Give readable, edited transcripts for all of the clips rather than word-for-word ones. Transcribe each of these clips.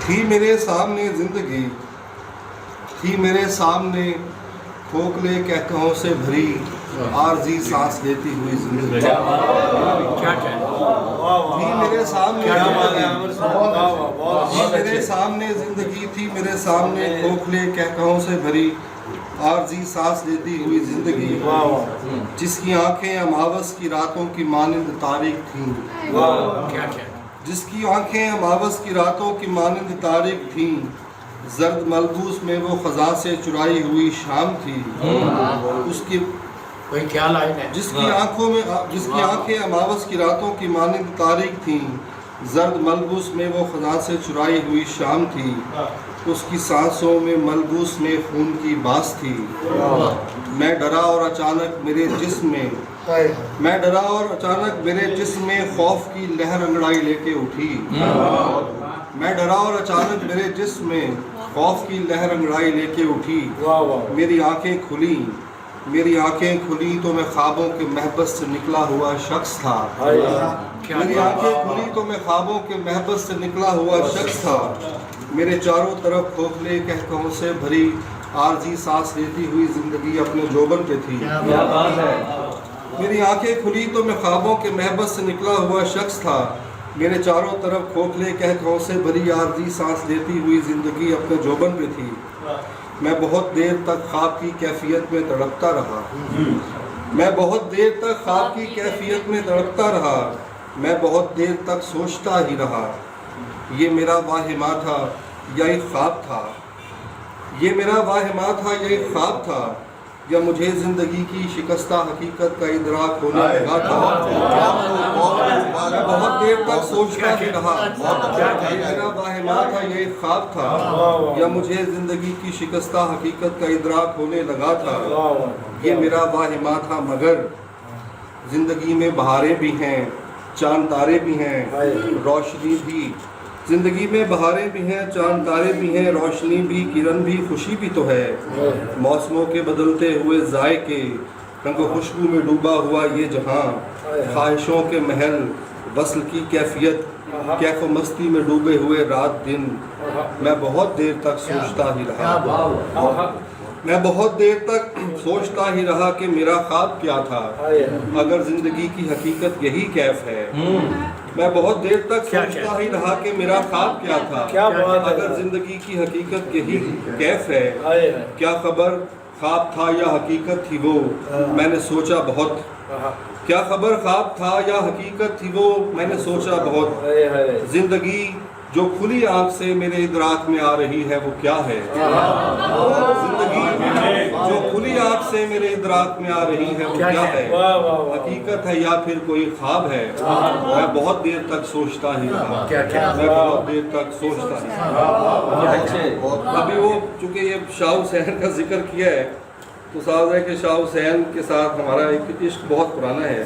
تھی میرے سامنے زندگی، تھی میرے سامنے کھوکھلے کہکہوں سے بھری عارضی سانس لیتی ہوئی زندگی، تھی میرے سامنے زندگی، تھی میرے سامنے کھوکھلے کہکہوں سے بھری عارضی سانس لیتی ہوئی زندگی، جس کی آنکھیں اماوس کی راتوں کی مانند تاریک تھیں، جس کی آنکھیں اماوس کی راتوں کی مانند تاریک تھیں، زرد ملبوس میں وہ خزاں سے چرائی ہوئی شام تھی، اس کی کیا لائن ہے؟ جس کی آنکھیں اماوس کی راتوں کی مانند تاریک تھیں، زرد ملبوس میں وہ خزاں سے چرائی ہوئی شام تھی، اس کی سانسوں میں ملبوس میں خون کی باس تھی، میں ڈرا اور اچانک میرے جسم میں خوف کی لہر انگڑائی لے کے اٹھی، میں ڈرا اور اچانک میرے جسم میں خوف کی لہر انگڑائی لے کے اٹھی، میری آنکھیں کھلی تو میں خوابوں کے محبت سے نکلا ہوا شخص تھا، میری آنکھیں کھلی تو میں خوابوں کے محبت سے نکلا ہوا شخص تھا، میرے چاروں طرف کھوکھلے کہکہوں سے بھری عارضی سانس لیتی ہوئی زندگی اپنے جوبن پہ تھی، میری آنکھیں کھلی تو میں خوابوں کے محبت سے نکلا ہوا شخص تھا، میرے چاروں طرف کھوکھلے کہکہوں سے بھری عارضی سانس لیتی ہوئی زندگی اپنے جوبن پہ تھی، میں بہت دیر تک خواب کی کیفیت میں تڑپتا رہا، میں بہت دیر تک خواب کی کیفیت میں تڑپتا رہا، میں بہت دیر تک سوچتا ہی رہا، یہ میرا واہمہ تھا یا ایک خواب تھا، یہ میرا واہمہ تھا یا ایک خواب تھا، یا مجھے زندگی کی شکستہ حقیقت کا ادراک ہونے لگا تھا، میں بہت دیر تک سوچتا ہی رہا، یہ میرا واہمہ تھا یا ایک خواب تھا، یا مجھے زندگی کی شکستہ حقیقت کا ادراک ہونے لگا تھا، یہ میرا واہمہ تھا مگر زندگی میں بہاریں بھی ہیں، چاند تارے بھی ہیں، روشنی بھی، زندگی میں بہاریں بھی ہیں، چاند تارے بھی ہیں، روشنی بھی، کرن بھی، خوشی بھی تو ہے، موسموں کے بدلتے ہوئے ذائقے، رنگ و خوشبو میں ڈوبا ہوا یہ جہاں، خواہشوں کے محل، وصل کی کیفیت، کیف و مستی میں ڈوبے ہوئے رات دن، میں بہت دیر تک سوچتا ہی رہا، میں بہت دیر تک سوچتا ہی رہا کہ میرا خواب کیا تھا، اگر زندگی کی حقیقت یہی کیف ہے، میں بہت دیر تک سوچتا ہی رہا کہ میرا خواب کیا تھا، اگر زندگی کی حقیقت یہی کیف ہے، کیا خبر خواب تھا یا حقیقت تھی وہ، میں نے سوچا بہت، کیا خبر خواب تھا یا حقیقت تھی وہ، میں نے سوچا بہت، زندگی جو کھلی آنکھ سے میرے ادراک میں آ رہی ہے وہ کیا ہے، زندگی جو کھلی آنکھ سے میرے ادراک میں آ رہی ہے وہ کیا ہے، حقیقت ہے یا پھر کوئی خواب ہے، میں بہت دیر تک سوچتا ہی رہا، میں بہت دیر تک سوچتا ہی رہا۔ ابھی وہ چونکہ یہ شاہ حسین کا ذکر کیا ہے تو صاحب ہے کہ شاہ حسین کے ساتھ ہمارا ایک عشق بہت پرانا ہے،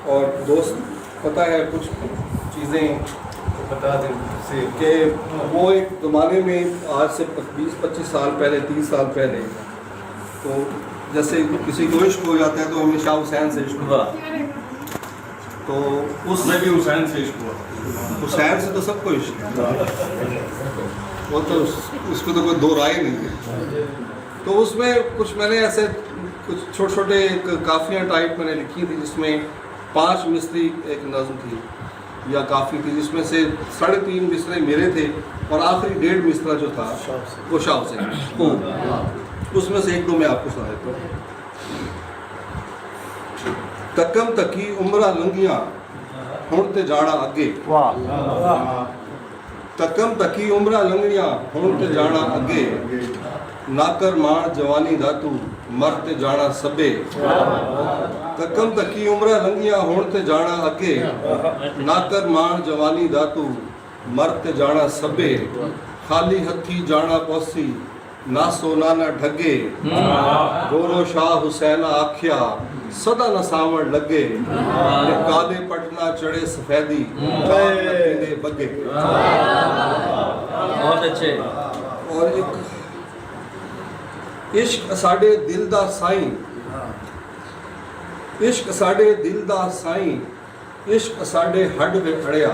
اور دوست پتہ ہے کچھ چیزیں بتا دیں کہ وہ ایک زمانے میں آج سے 20-25 سال پہلے، 30 سال پہلے، تو جیسے کسی کو عشق ہو جاتا ہے تو ہمیں شاہ حسین سے عشق ہوا، تو اس میں بھی حسین سے عشق ہوا، حسین سے تو سب کو عشق، وہ تو اس کو تو کوئی دو رائے نہیں ہے، تو اس میں کچھ میں نے ایسے کچھ چھوٹے چھوٹے کافیاں ٹائپ میں نے لکھی تھی، جس میں 5 مصری ایک نظم تھی یا کافی تھی، جس میں سے 3.5 مصرے میرے تھے اور آخری 1.5 مصرا جو تھا وہ شاہ حسین، اس میں سے 1-2 میں آپ کو سنا دیتا ہوں۔ تکم تکی عمرہ لنگیاں ہن تے جانا اگے، تکم تکی عمرہ لنگیاں ہن تے جانا اگے، ناکر مان جوانی دا تو مر تے جانا سبے، تکم تکی عمرہ لنگیاں ہن تے جانا اگے، ناکر مان جوانی دا تو مر تے جانا سبے، خالی ہتھی جانا پوسی نہ سونا نہ ڈھگے، گورو شاہ حسین آکھیا سدا نہ ساون لگے، کالے پٹنا چڑھے سفیدی دے بگے۔ بہت اچھے۔ اور ایک عشق ساڈے دل دا سائیں ਇਸ਼ਕ ਸਾਡੇ ਦਿਲ ਦਾ ਸਾਈਂ, ਇਸ਼ਕ ਸਾਡੇ ਹੱਡ ਵੇ ਅੜਿਆ।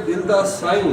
ਦਿਲ ਦਾ ਸਾਈਂ,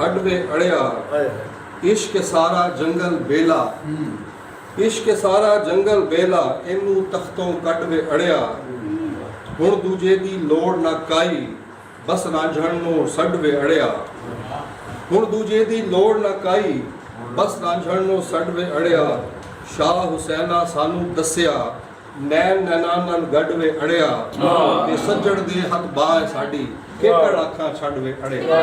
ਹੱਡ ਵੇ ਅੜਿਆ। ਇਸ਼ਕ ਸਾਰਾ ਜੰਗਲ ਬੇਲਾ, ਇਸ਼ਕ ਸਾਰਾ ਜੰਗਲ ਬੇਲਾ, ਇਹਨੂੰ ਤਖਤੋਂ ਕੱਢ ਵੇ ਅੜਿਆ। ਹੁਣ ਦੂਜੇ ਦੀ ਲੋੜ ਨਾ ਕਾਈ, ਬਸ ਰਾਂਝਣ ਨੂੰ ਛੱਡ ਵੇ ਅੜਿਆ। ਹੁਣ ਦੂਜੇ ਦੀ ਲੋੜ ਨਾ ਕਾਈ, ਬਸ ਰਾਂਝਣ ਨੂੰ ਛੱਡ ਵੇ ਅੜਿਆ। ਸ਼ਾਹ ਹੁਸੈਨਾ ਸਾਨੂੰ ਦੱਸਿਆ, ਨੈਣ ਨੈਣਾ ਨਾਲ ਗੱਡ ਵੇ ਅੜਿਆ। ਤੇ ਸੱਜਣ ਦੇ ਹੱਥ ਬਾਹ ਸਾਡੀ, ਕਿਹੜਾ ਅੱਖਾਂ ਛੱਡ ਵੇ ਅੜਿਆ।